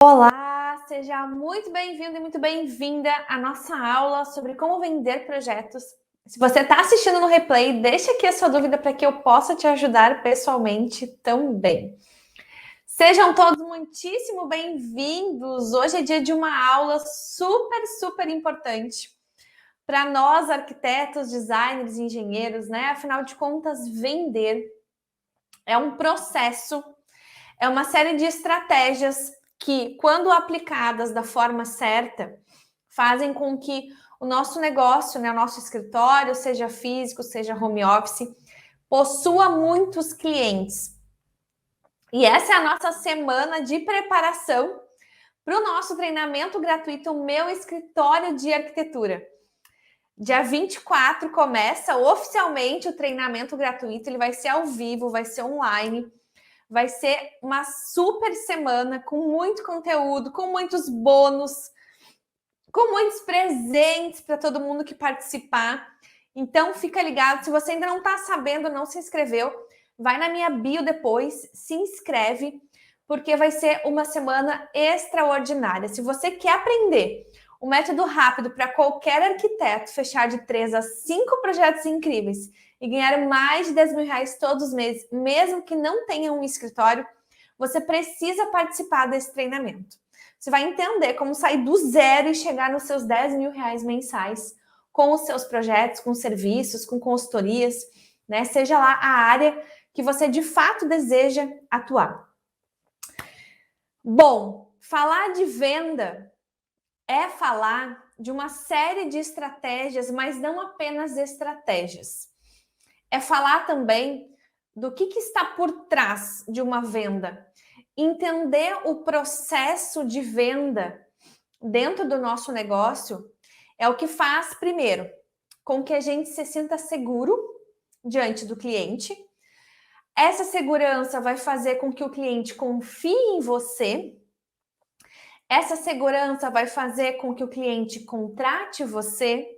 Olá, seja muito bem-vindo e muito bem-vinda à nossa aula sobre como vender projetos. Se você está assistindo no replay, deixa aqui a sua dúvida para que eu possa te ajudar pessoalmente também. Sejam todos muitíssimo bem-vindos. Hoje é dia de uma aula super importante para nós, arquitetos, designers, engenheiros, né? Afinal de contas, vender é um processo, é uma série de estratégias que, quando aplicadas da forma certa, fazem com que o nosso negócio, né, o nosso escritório, seja físico, seja home office, possua muitos clientes. E essa é a nossa semana de preparação para o nosso treinamento gratuito, o Meu Escritório de Arquitetura. Dia 24 começa oficialmente o treinamento gratuito, ele vai ser ao vivo, vai ser online. Vai ser uma super semana com muito conteúdo, com muitos bônus, com muitos presentes para todo mundo que participar. Então, fica ligado. Se você ainda não está sabendo, não se inscreveu, vai na minha bio depois, se inscreve, porque vai ser uma semana extraordinária. Se você quer aprender o método rápido para qualquer arquiteto fechar de 3 a 5 projetos incríveis e ganhar mais de 10 mil reais todos os meses, mesmo que não tenha um escritório, você precisa participar desse treinamento. Você vai entender como sair do zero e chegar nos seus 10 mil reais mensais com os seus projetos, com serviços, com consultorias, né? Seja lá a área que você de fato deseja atuar. Bom, falar de venda é falar de uma série de estratégias, mas não apenas estratégias. É falar também do que está por trás de uma venda. Entender o processo de venda dentro do nosso negócio é o que faz, primeiro, com que a gente se sinta seguro diante do cliente. Essa segurança vai fazer com que o cliente confie em você. Essa segurança vai fazer com que o cliente contrate você,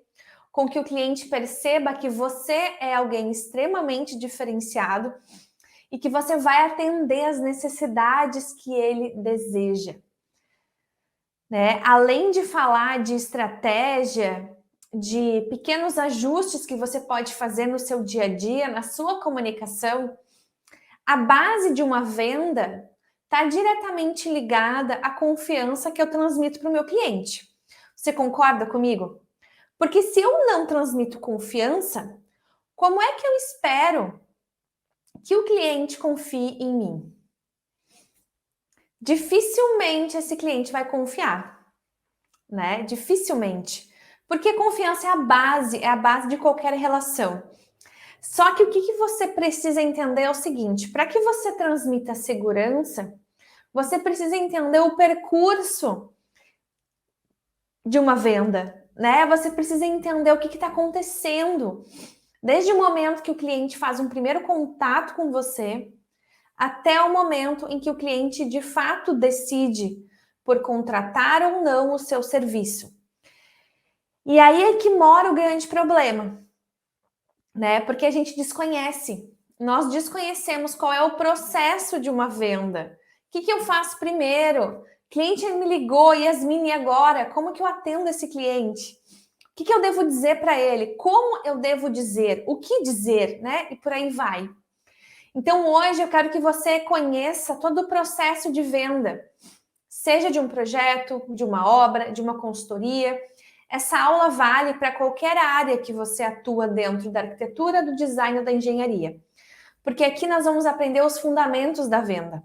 com que o cliente perceba que você é alguém extremamente diferenciado e que você vai atender as necessidades que ele deseja. Né? Além de falar de estratégia, de pequenos ajustes que você pode fazer no seu dia a dia, na sua comunicação, a base de uma venda está diretamente ligada à confiança que eu transmito para o meu cliente. Você concorda comigo? Porque se eu não transmito confiança, como é que eu espero que o cliente confie em mim? Dificilmente esse cliente vai confiar, né? Dificilmente. Porque confiança é a base de qualquer relação. Só que o que você precisa entender é o seguinte: para que você transmita segurança, você precisa entender o percurso de uma venda, né? Você precisa entender o que está acontecendo. Desde o momento que o cliente faz um primeiro contato com você, até o momento em que o cliente de fato decide por contratar ou não o seu serviço. E aí é que mora o grande problema, né? Porque a gente desconhece. Nós desconhecemos qual é o processo de uma venda. O que eu faço primeiro? Cliente me ligou, Yasmin, e agora? Como que eu atendo esse cliente? O que eu devo dizer para ele? Como eu devo dizer? O que dizer, né? E por aí vai. Então, hoje eu quero que você conheça todo o processo de venda, seja de um projeto, de uma obra, de uma consultoria. Essa aula vale para qualquer área que você atua dentro da arquitetura, do design ou da engenharia. Porque aqui nós vamos aprender os fundamentos da venda.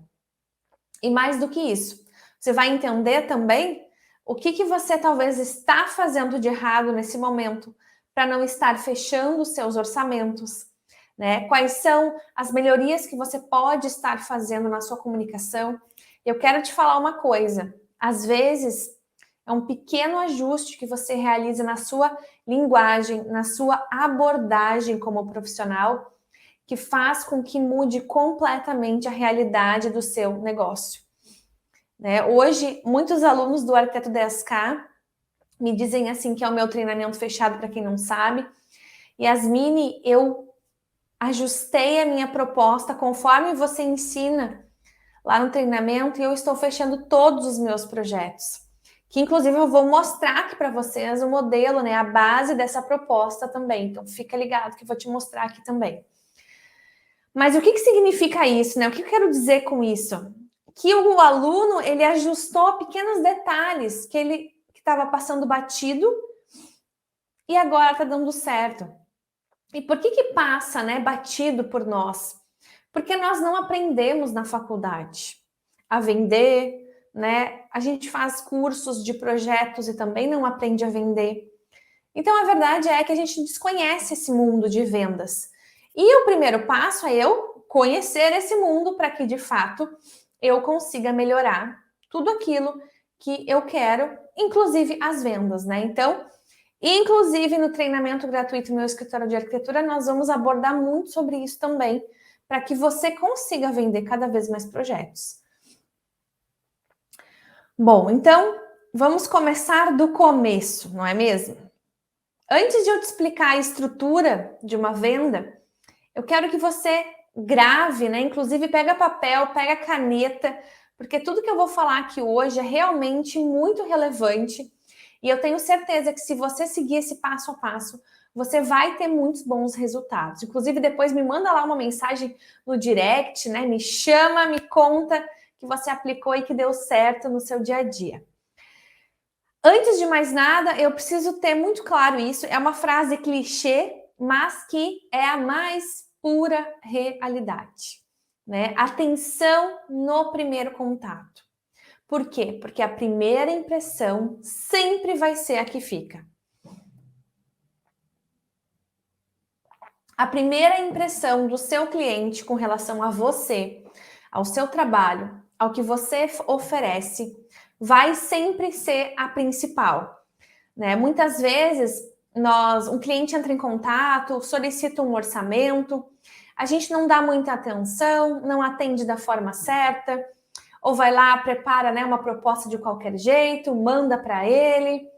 E mais do que isso, você vai entender também o que você talvez está fazendo de errado nesse momento para não estar fechando os seus orçamentos, né? Quais são as melhorias que você pode estar fazendo na sua comunicação. Eu quero te falar uma coisa, às vezes é um pequeno ajuste que você realiza na sua linguagem, na sua abordagem como profissional, que faz com que mude completamente a realidade do seu negócio. Né? Hoje, muitos alunos do Arquiteto 10K me dizem assim que é o meu treinamento fechado, para quem não sabe. Yasmine, eu ajustei a minha proposta conforme você ensina lá no treinamento e eu estou fechando todos os meus projetos. Que inclusive eu vou mostrar aqui para vocês o modelo, né, a base dessa proposta também. Então fica ligado que eu vou te mostrar aqui também. Mas o que significa isso, né? O que eu quero dizer com isso? Que o aluno, ele ajustou pequenos detalhes que ele estava passando batido e agora está dando certo. E por que passa, né, batido por nós? Porque nós não aprendemos na faculdade a vender, né? A gente faz cursos de projetos e também não aprende a vender. Então, a verdade é que a gente desconhece esse mundo de vendas. E o primeiro passo é eu conhecer esse mundo para que, de fato, eu consiga melhorar tudo aquilo que eu quero, inclusive as vendas, né? Então, inclusive no treinamento gratuito Meu Escritório de Arquitetura, nós vamos abordar muito sobre isso também, para que você consiga vender cada vez mais projetos. Bom, então, vamos começar do começo, não é mesmo? Antes de eu te explicar a estrutura de uma venda, eu quero que você grave, né? Inclusive, pega papel, pega caneta, porque tudo que eu vou falar aqui hoje é realmente muito relevante. E eu tenho certeza que se você seguir esse passo a passo, você vai ter muitos bons resultados. Inclusive, depois me manda lá uma mensagem no direct, né? Me chama, me conta que você aplicou e que deu certo no seu dia a dia. Antes de mais nada, eu preciso ter muito claro isso. É uma frase clichê, mas que é a mais pura realidade, né? Atenção no primeiro contato. Por quê? Porque a primeira impressão sempre vai ser a que fica. A primeira impressão do seu cliente com relação a você, ao seu trabalho, ao que você oferece, vai sempre ser a principal, né? Muitas vezes um cliente entra em contato, solicita um orçamento, a gente não dá muita atenção, não atende da forma certa, ou vai lá, prepara, né, uma proposta de qualquer jeito, manda para ele,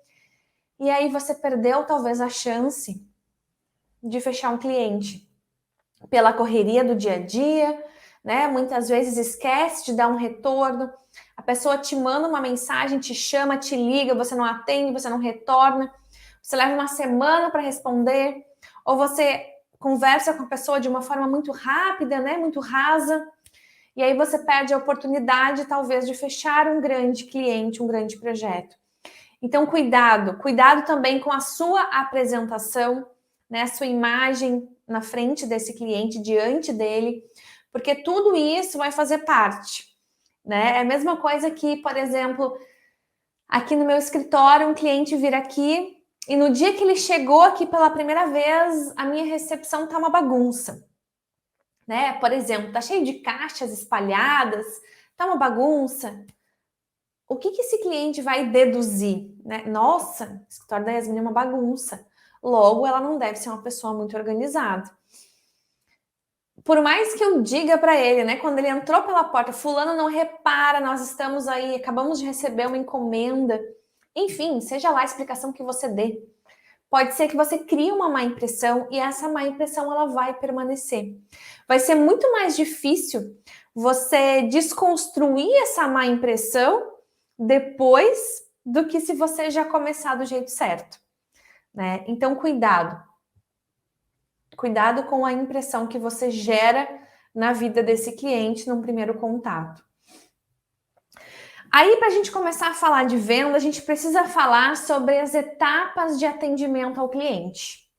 e aí você perdeu talvez a chance de fechar um cliente pela correria do dia a dia, né? Muitas vezes esquece de dar um retorno, a pessoa te manda uma mensagem, te chama, te liga, você não atende, você não retorna, você leva uma semana para responder, ou você conversa com a pessoa de uma forma muito rápida, né? Muito rasa, e aí você perde a oportunidade, talvez, de fechar um grande cliente, um grande projeto. Então, cuidado também com a sua apresentação, né? A sua imagem na frente desse cliente, diante dele, porque tudo isso vai fazer parte, né? É a mesma coisa que, por exemplo, aqui no meu escritório, um cliente vir aqui e no dia que ele chegou aqui pela primeira vez, a minha recepção tá uma bagunça, né? Por exemplo, tá cheio de caixas espalhadas, tá uma bagunça. O que esse cliente vai deduzir, né? Nossa, o escritório da Yasmin é uma bagunça. Logo, ela não deve ser uma pessoa muito organizada. Por mais que eu diga para ele, né, quando ele entrou pela porta, fulano não repara, nós estamos aí, acabamos de receber uma encomenda. Enfim, seja lá a explicação que você dê. Pode ser que você crie uma má impressão e essa má impressão ela vai permanecer. Vai ser muito mais difícil você desconstruir essa má impressão depois do que se você já começar do jeito certo, né? Então, cuidado. Cuidado com a impressão que você gera na vida desse cliente num primeiro contato. Aí, para a gente começar a falar de venda, a gente precisa falar sobre as etapas de atendimento ao cliente,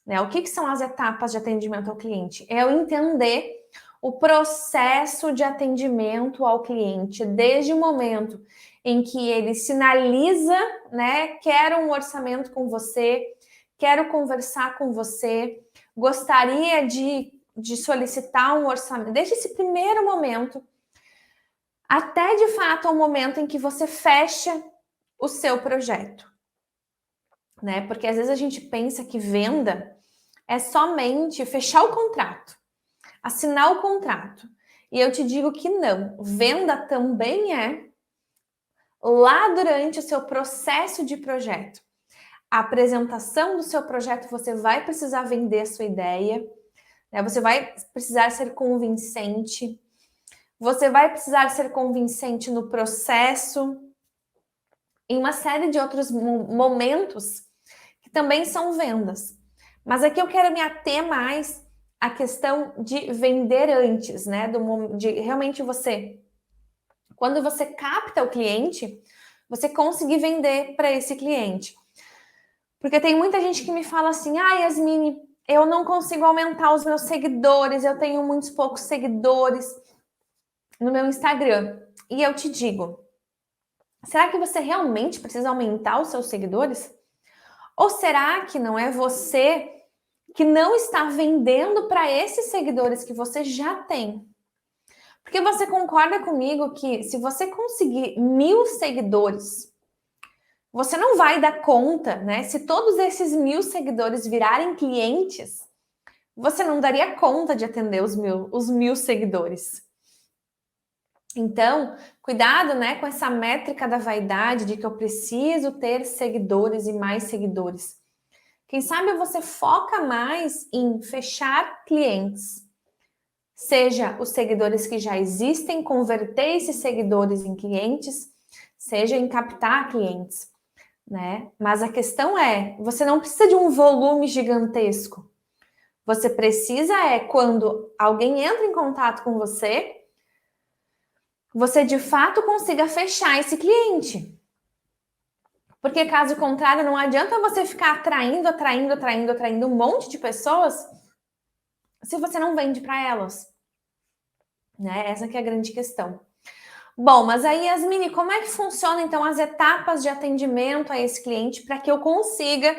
né? O que são as etapas de atendimento ao cliente? É eu entender o processo de atendimento ao cliente, desde o momento em que ele sinaliza, né? Quero um orçamento com você, quero conversar com você, gostaria de solicitar um orçamento, desde esse primeiro momento, até de fato o momento em que você fecha o seu projeto, né? Porque às vezes a gente pensa que venda é somente fechar o contrato, assinar o contrato. E eu te digo que não, venda também é lá durante o seu processo de projeto. A apresentação do seu projeto, você vai precisar vender a sua ideia, né? Você vai precisar ser convincente, Você vai precisar ser convincente no processo, em uma série de outros momentos que também são vendas. Mas aqui eu quero me ater mais à questão de vender antes, né? De realmente você, quando você capta o cliente, você conseguir vender para esse cliente. Porque tem muita gente que me fala assim: ah, Yasmine, eu não consigo aumentar os meus seguidores, eu tenho muitos poucos seguidores no meu Instagram. E eu te digo, será que você realmente precisa aumentar os seus seguidores? Ou será que não é você que não está vendendo para esses seguidores que você já tem? Porque você concorda comigo que se você conseguir 1.000 seguidores, você não vai dar conta, né? Se todos esses 1.000 seguidores virarem clientes, você não daria conta de atender os mil seguidores. Então, cuidado, né, com essa métrica da vaidade de que eu preciso ter seguidores e mais seguidores. Quem sabe você foca mais em fechar clientes, seja os seguidores que já existem, converter esses seguidores em clientes, seja em captar clientes, né? Mas a questão é, você não precisa de um volume gigantesco. Você precisa quando alguém entra em contato com você, você de fato consiga fechar esse cliente. Porque caso contrário, não adianta você ficar atraindo um monte de pessoas se você não vende para elas. Né? Essa que é a grande questão. Bom, mas aí, Yasmine, como é que funciona então as etapas de atendimento a esse cliente para que eu consiga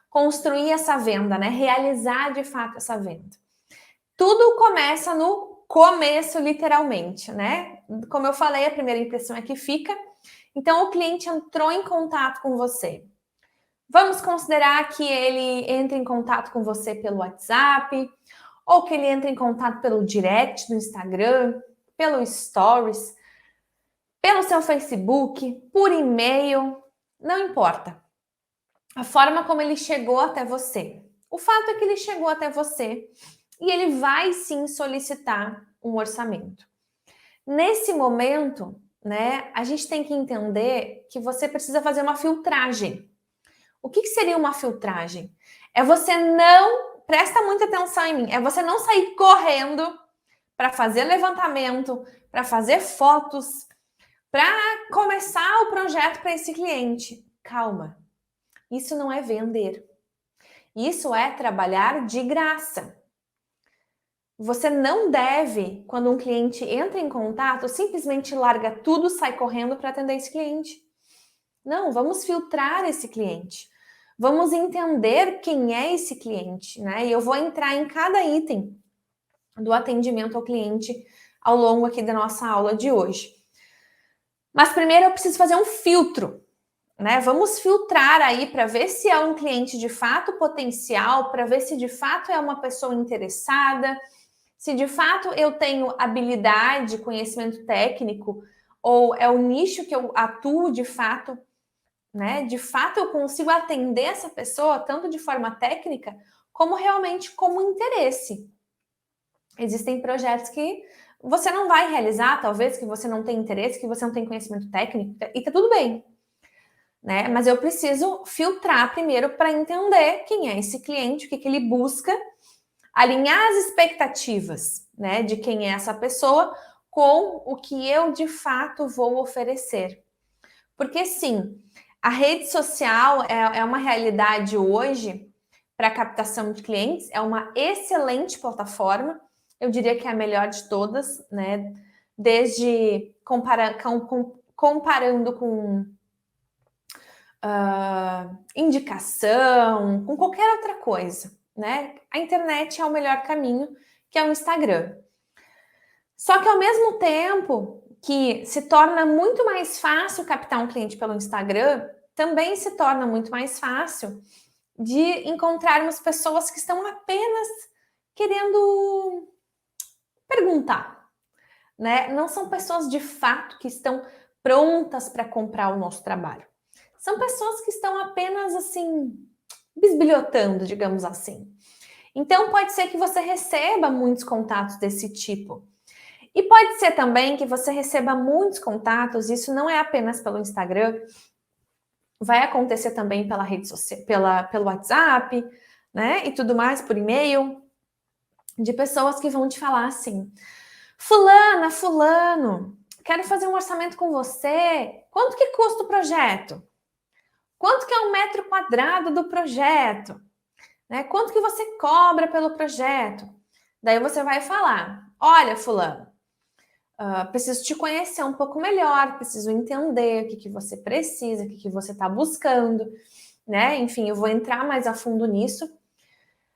construir essa venda, né? Realizar de fato essa venda? Tudo começa no começo, literalmente, né? Como eu falei, a primeira impressão é que fica. Então, o cliente entrou em contato com você. Vamos considerar que ele entre em contato com você pelo WhatsApp, ou que ele entre em contato pelo direct do Instagram, pelo Stories, pelo seu Facebook, por e-mail, não importa. A forma como ele chegou até você. O fato é que ele chegou até você e ele vai sim solicitar um orçamento. Nesse momento, né, a gente tem que entender que você precisa fazer uma filtragem. O que seria uma filtragem? É você não, presta muita atenção em mim, é você não sair correndo para fazer levantamento, para fazer fotos, para começar o projeto para esse cliente. Calma, isso não é vender. Isso é trabalhar de graça. Você não deve, quando um cliente entra em contato, simplesmente larga tudo, sai correndo para atender esse cliente. Não, vamos filtrar esse cliente. Vamos entender quem é esse cliente, né? E eu vou entrar em cada item do atendimento ao cliente ao longo aqui da nossa aula de hoje. Mas primeiro eu preciso fazer um filtro, né? Vamos filtrar aí para ver se é um cliente de fato potencial, para ver se de fato é uma pessoa interessada, se de fato eu tenho habilidade, conhecimento técnico, ou é o nicho que eu atuo de fato, né? De fato eu consigo atender essa pessoa tanto de forma técnica como realmente como interesse. Existem projetos que você não vai realizar, talvez que você não tem interesse, que você não tem conhecimento técnico, e tá tudo bem, né? Mas eu preciso filtrar primeiro para entender quem é esse cliente, o que ele busca, alinhar as expectativas, né, de quem é essa pessoa com o que eu de fato vou oferecer. Porque sim, a rede social é uma realidade hoje para captação de clientes, é uma excelente plataforma, eu diria que é a melhor de todas, né? Desde comparando com indicação, com qualquer outra coisa, né? A internet é o melhor caminho, que é o Instagram. Só que ao mesmo tempo que se torna muito mais fácil captar um cliente pelo Instagram, também se torna muito mais fácil de encontrarmos pessoas que estão apenas querendo perguntar, né? Não são pessoas de fato que estão prontas para comprar o nosso trabalho. São pessoas que estão apenas assim bisbilhotando, digamos assim. Então pode ser que você receba muitos contatos desse tipo. E pode ser também que você receba muitos contatos, isso não é apenas pelo Instagram, vai acontecer também pela rede social, pelo WhatsApp, né? E tudo mais, por e-mail, de pessoas que vão te falar assim: fulana, fulano, quero fazer um orçamento com você. Quanto que custa o projeto? Quanto que é um metro quadrado do projeto? Né? Quanto que você cobra pelo projeto? Daí você vai falar: olha, fulano, preciso te conhecer um pouco melhor, preciso entender o que você precisa, o que você está buscando, né? Enfim, eu vou entrar mais a fundo nisso.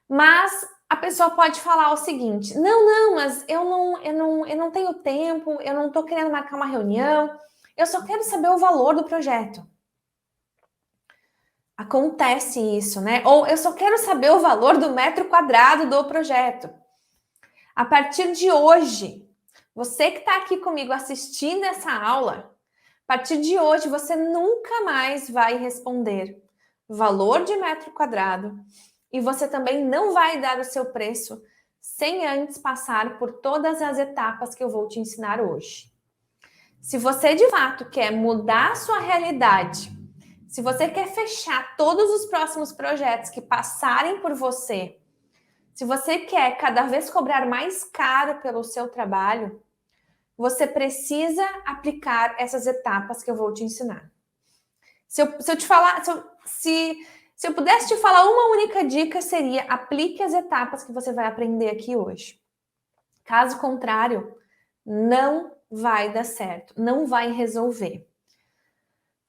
Mas a pessoa pode falar o seguinte: não, mas eu não tenho tempo, eu não estou querendo marcar uma reunião, eu só quero saber o valor do projeto. Acontece isso, né? Ou eu só quero saber o valor do metro quadrado do projeto. A partir de hoje, você que está aqui comigo assistindo essa aula, a partir de hoje você nunca mais vai responder valor de metro quadrado e você também não vai dar o seu preço sem antes passar por todas as etapas que eu vou te ensinar hoje. Se você de fato quer mudar a sua realidade, se você quer fechar todos os próximos projetos que passarem por você, se você quer cada vez cobrar mais caro pelo seu trabalho, você precisa aplicar essas etapas que eu vou te ensinar. Se eu te falar, se eu pudesse te falar uma única dica, seria: aplique as etapas que você vai aprender aqui hoje. Caso contrário, não vai dar certo, não vai resolver.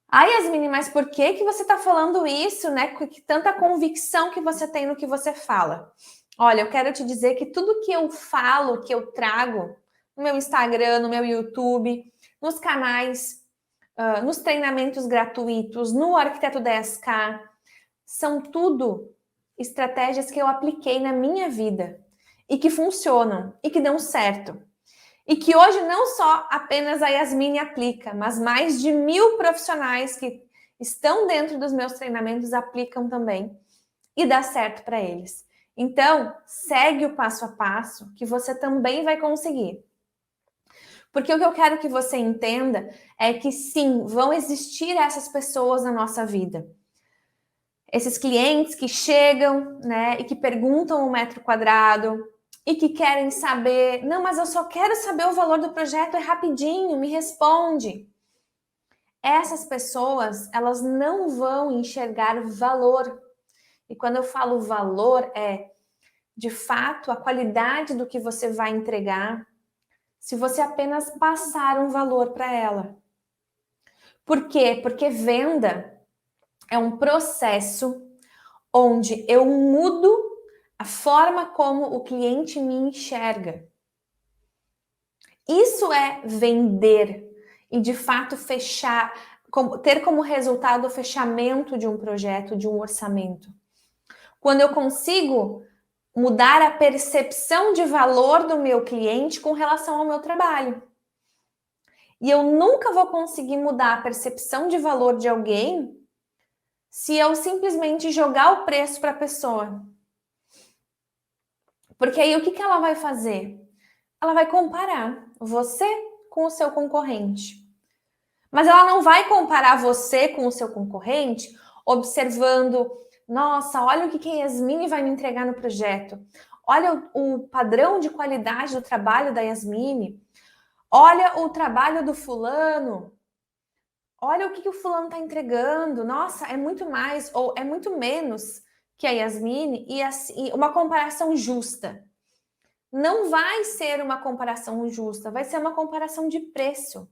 Ah, Yasmine, mas por que você está falando isso, né? Que tanta convicção que você tem no que você fala. Olha, eu quero te dizer que tudo que eu falo, que eu trago no meu Instagram, no meu YouTube, nos canais, nos treinamentos gratuitos, no Arquiteto 10K, são tudo estratégias que eu apliquei na minha vida e que funcionam e que dão certo. E que hoje não só apenas a Yasmine aplica, mas mais de 1000 profissionais que estão dentro dos meus treinamentos aplicam também e dá certo para eles. Então, segue o passo a passo que você também vai conseguir. Porque o que eu quero que você entenda é que sim, vão existir essas pessoas na nossa vida. Esses clientes que chegam, né, e que perguntam o metro quadrado, e que querem saber, não, mas eu só quero saber o valor do projeto, é rapidinho, me responde. Essas pessoas, elas não vão enxergar valor. E quando eu falo valor, é, de fato, a qualidade do que você vai entregar, se você apenas passar um valor para ela. Por quê? Porque venda é um processo onde eu mudo a forma como o cliente me enxerga. Isso é vender e, de fato, fechar, ter como resultado o fechamento de um projeto, de um orçamento. Quando eu consigo mudar a percepção de valor do meu cliente com relação ao meu trabalho. E eu nunca vou conseguir mudar a percepção de valor de alguém se eu simplesmente jogar o preço para a pessoa. Porque aí o que ela vai fazer? Ela vai comparar você com o seu concorrente. Mas ela não vai comparar você com o seu concorrente observando, nossa, olha o que a Yasmine vai me entregar no projeto. Olha o padrão de qualidade do trabalho da Yasmine. Olha o trabalho do fulano. Olha o que o fulano está entregando. Nossa, é muito mais ou é muito menos que a Yasmine e assim, uma comparação justa. Não vai ser uma comparação justa, vai ser uma comparação de preço.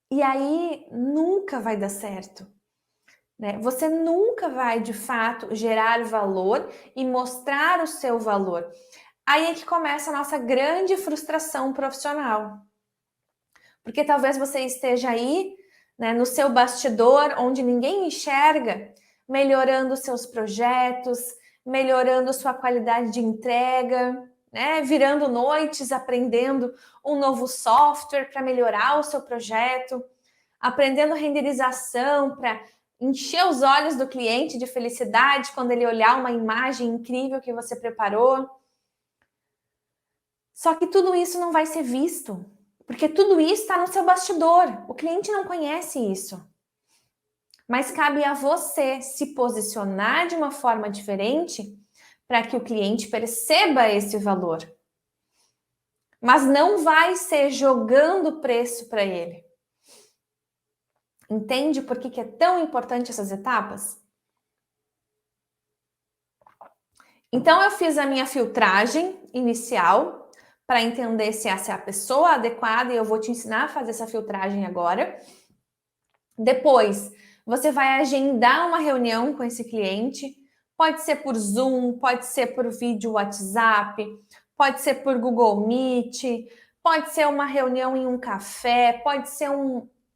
E aí nunca vai dar certo. Né? Você nunca vai, de fato, gerar valor e mostrar o seu valor. Aí é que começa a nossa grande frustração profissional. Porque talvez você esteja aí, né, no seu bastidor, onde ninguém enxerga, melhorando seus projetos, melhorando sua qualidade de entrega, né, virando noites aprendendo um novo software para melhorar o seu projeto, aprendendo renderização para encher os olhos do cliente de felicidade quando ele olhar uma imagem incrível que você preparou. Só que tudo isso não vai ser visto, porque tudo isso está no seu bastidor. O cliente não conhece isso. Mas cabe a você se posicionar de uma forma diferente para que o cliente perceba esse valor. Mas não vai ser jogando preço para ele. Entende por que é tão importante essas etapas? Então, eu fiz a minha filtragem inicial para entender se essa é a pessoa adequada e eu vou te ensinar a fazer essa filtragem agora. Depois, você vai agendar uma reunião com esse cliente. Pode ser por Zoom, pode ser por vídeo WhatsApp, pode ser por Google Meet, pode ser uma reunião em um café, pode ser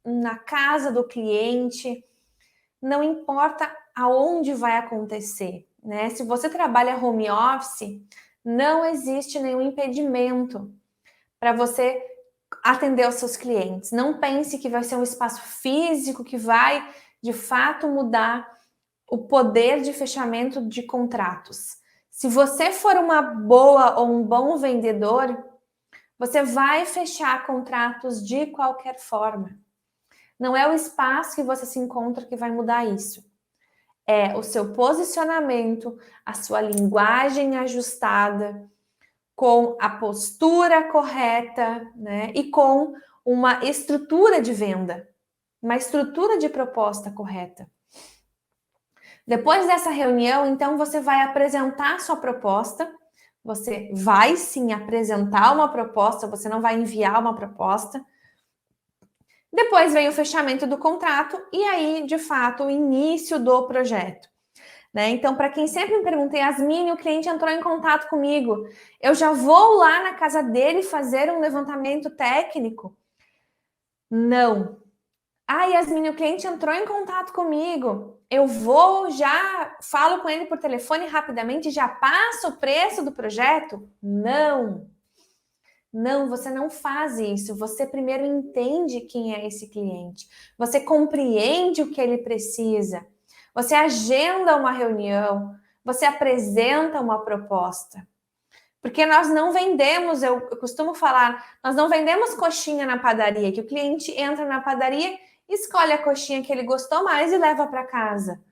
na casa do cliente. Não importa aonde vai acontecer, né? Se você trabalha home office, não existe nenhum impedimento para você atender os seus clientes. Não pense que vai ser um espaço físico que vai, de fato, mudar o poder de fechamento de contratos. Se você for uma boa ou um bom vendedor, você vai fechar contratos de qualquer forma. Não é o espaço que você se encontra que vai mudar isso. É o seu posicionamento, a sua linguagem ajustada, com a postura correta, né? E com uma estrutura de venda, uma estrutura de proposta correta. Depois dessa reunião, então, você vai apresentar a sua proposta. Você vai sim apresentar uma proposta, você não vai enviar uma proposta. Depois vem o fechamento do contrato e aí, de fato, o início do projeto. Né? Então, para quem sempre me pergunta, Yasmine, o cliente entrou em contato comigo, eu já vou lá na casa dele fazer um levantamento técnico? Não. Ah, Yasmine, o cliente entrou em contato comigo, eu vou, já falo com ele por telefone rapidamente, já passo o preço do projeto? Não. Não, você não faz isso. Você primeiro entende quem é esse cliente. Você compreende o que ele precisa. Você agenda uma reunião. Você apresenta uma proposta. Porque nós não vendemos, eu costumo falar, nós não vendemos coxinha na padaria, que o cliente entra na padaria, escolhe a coxinha que ele gostou mais e leva para casa.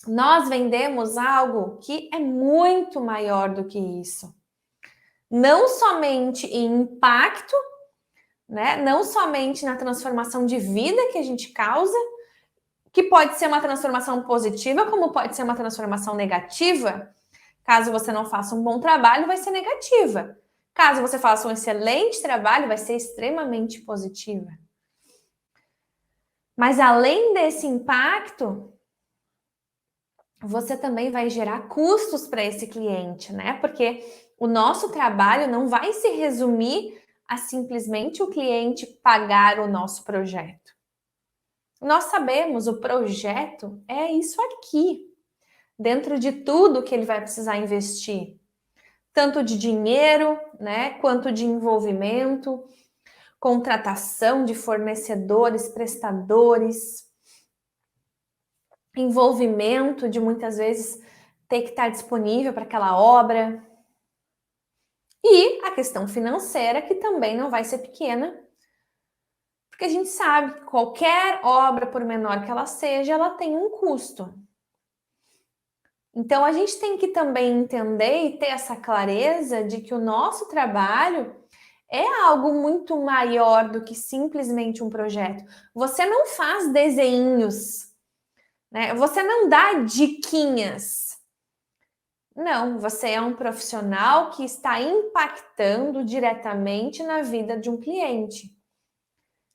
Nós vendemos algo que é muito maior do que isso. Não somente em impacto, né? Não somente na transformação de vida que a gente causa, que pode ser uma transformação positiva, como pode ser uma transformação negativa. Caso você não faça um bom trabalho, vai ser negativa. Caso você faça um excelente trabalho, vai ser extremamente positiva. Mas além desse impacto, você também vai gerar custos para esse cliente, né? Porque o nosso trabalho não vai se resumir a simplesmente o cliente pagar o nosso projeto. Nós sabemos, o projeto é isso aqui, dentro de tudo que ele vai precisar investir, tanto de dinheiro, né, quanto de envolvimento, contratação de fornecedores, prestadores, envolvimento de muitas vezes ter que estar disponível para aquela obra. E a questão financeira, que também não vai ser pequena, porque a gente sabe que qualquer obra, por menor que ela seja, ela tem um custo. Então, a gente tem que também entender e ter essa clareza de que o nosso trabalho é algo muito maior do que simplesmente um projeto. Você não faz desenhos, né? Você não dá diquinhas. Não, você é um profissional que está impactando diretamente na vida de um cliente.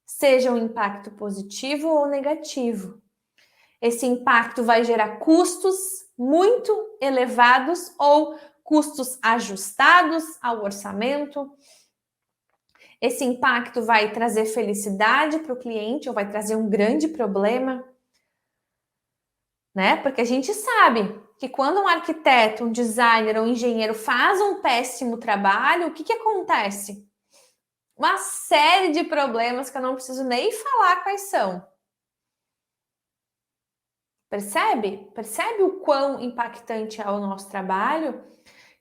Seja um impacto positivo ou negativo. Esse impacto vai gerar custos muito elevados ou custos ajustados ao orçamento. Esse impacto vai trazer felicidade para o cliente ou vai trazer um grande problema, né? Porque a gente sabe que quando um arquiteto, um designer ou um engenheiro faz um péssimo trabalho, o que acontece? Uma série de problemas que eu não preciso nem falar quais são. Percebe? Percebe o quão impactante é o nosso trabalho?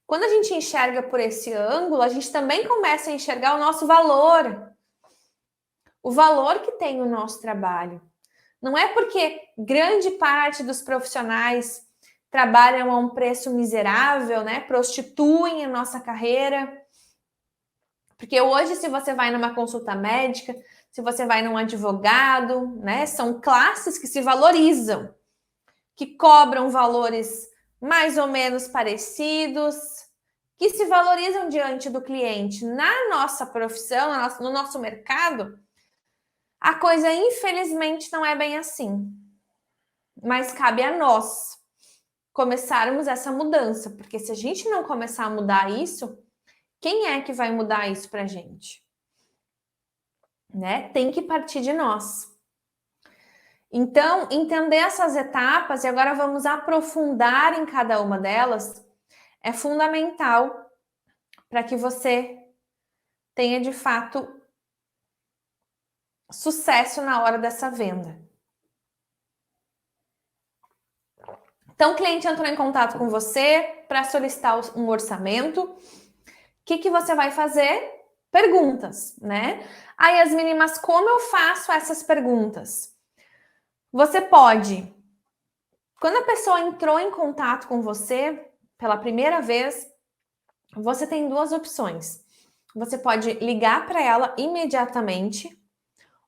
Quando a gente enxerga por esse ângulo, a gente também começa a enxergar o nosso valor. O valor que tem o nosso trabalho. Não é porque grande parte dos profissionais trabalham a um preço miserável, né? Prostituem a nossa carreira. Porque hoje, se você vai numa consulta médica, se você vai num advogado, né? São classes que se valorizam, que cobram valores mais ou menos parecidos, que se valorizam diante do cliente. Na nossa profissão, no nosso mercado, a coisa, infelizmente, não é bem assim. Mas cabe a nós começarmos essa mudança, porque se a gente não começar a mudar isso, quem é que vai mudar isso pra gente? Né? Tem que partir de nós. Então, entender essas etapas, e agora vamos aprofundar em cada uma delas, é fundamental para que você tenha, de fato, sucesso na hora dessa venda. Então, o cliente entrou em contato com você para solicitar um orçamento. O que você vai fazer? Perguntas, né? Aí, Yasmine, mas como eu faço essas perguntas? Você pode, quando a pessoa entrou em contato com você pela primeira vez, você tem duas opções. Você pode ligar para ela imediatamente,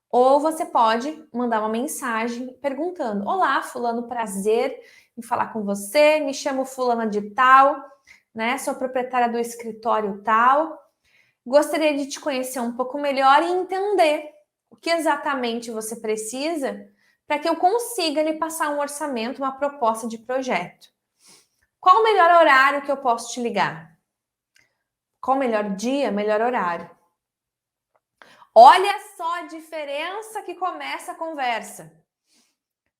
ou você pode mandar uma mensagem perguntando: olá, fulano, prazer em falar com você, me chamo fulana de tal, né? Sou proprietária do escritório tal. Gostaria de te conhecer um pouco melhor e entender o que exatamente você precisa para que eu consiga lhe passar um orçamento, uma proposta de projeto. Qual o melhor horário que eu posso te ligar? Qual o melhor dia, melhor horário? Olha só a diferença que começa a conversa,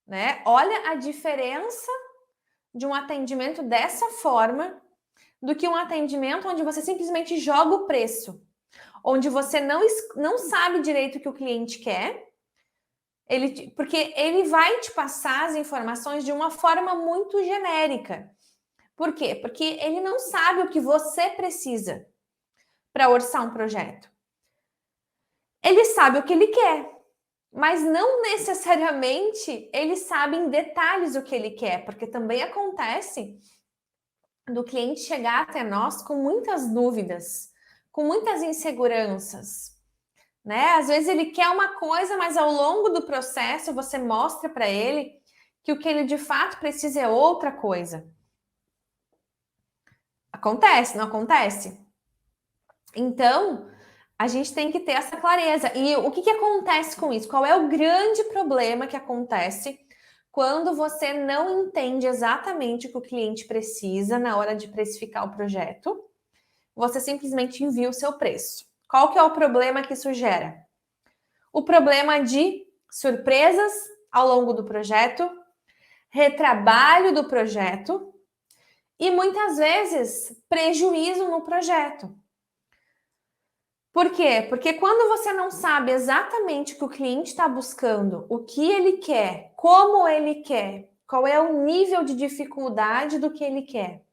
né? Olha a diferença de um atendimento dessa forma do que um atendimento onde você simplesmente joga o preço, onde você não sabe direito o que o cliente quer, porque ele vai te passar as informações de uma forma muito genérica. Por quê? Porque ele não sabe o que você precisa para orçar um projeto. Ele sabe o que ele quer, mas não necessariamente ele sabe em detalhes o que ele quer, porque também acontece do cliente chegar até nós com muitas dúvidas, com muitas inseguranças, né? Às vezes ele quer uma coisa, mas ao longo do processo você mostra para ele que o que ele de fato precisa é outra coisa. Acontece, não acontece? Então, a gente tem que ter essa clareza. E o que acontece com isso? Qual é o grande problema que acontece quando você não entende exatamente o que o cliente precisa na hora de precificar o projeto? Você simplesmente envia o seu preço. Qual que é o problema que isso gera? O problema de surpresas ao longo do projeto, retrabalho do projeto e muitas vezes prejuízo no projeto. Por quê? Porque quando você não sabe exatamente o que o cliente está buscando, o que ele quer, como ele quer, qual é o nível de dificuldade do que ele quer,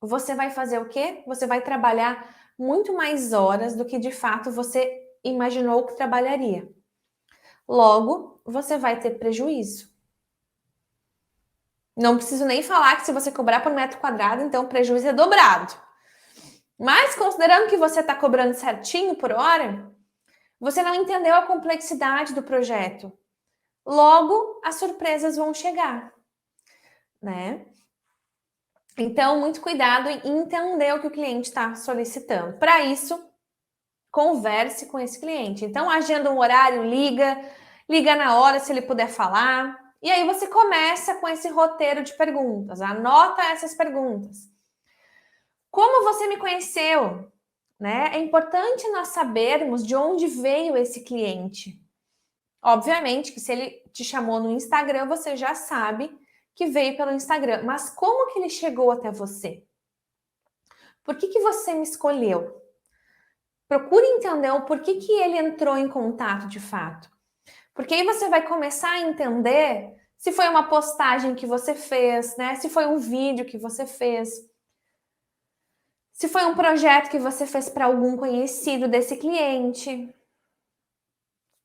você vai fazer o quê? Você vai trabalhar muito mais horas do que de fato você imaginou que trabalharia. Logo, você vai ter prejuízo. Não preciso nem falar que se você cobrar por metro quadrado, então o prejuízo é dobrado. Mas considerando que você está cobrando certinho por hora, você não entendeu a complexidade do projeto. Logo, as surpresas vão chegar, né? Então, muito cuidado em entender o que o cliente está solicitando. Para isso, converse com esse cliente. Então, agenda um horário, liga na hora se ele puder falar. E aí você começa com esse roteiro de perguntas. Anota essas perguntas. Como você me conheceu? Né? É importante nós sabermos de onde veio esse cliente. Obviamente que se ele te chamou no Instagram, você já sabe que veio pelo Instagram. Mas como que ele chegou até você? Por que você me escolheu? Procure entender o porquê que ele entrou em contato de fato. Porque aí você vai começar a entender se foi uma postagem que você fez, né? Se foi um vídeo que você fez. Se foi um projeto que você fez para algum conhecido desse cliente.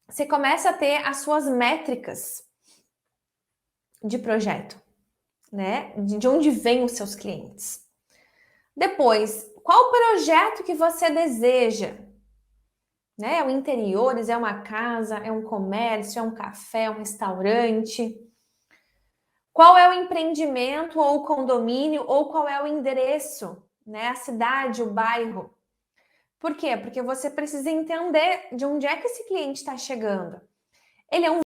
Você começa a ter as suas métricas de projeto, né? De onde vêm os seus clientes. Depois, qual projeto que você deseja? Né? É o interiores, é uma casa, é um comércio, é um café, é um restaurante. Qual é o empreendimento ou o condomínio ou qual é o endereço, né? A cidade, o bairro. Por quê? Porque você precisa entender de onde é que esse cliente está chegando. Ele é um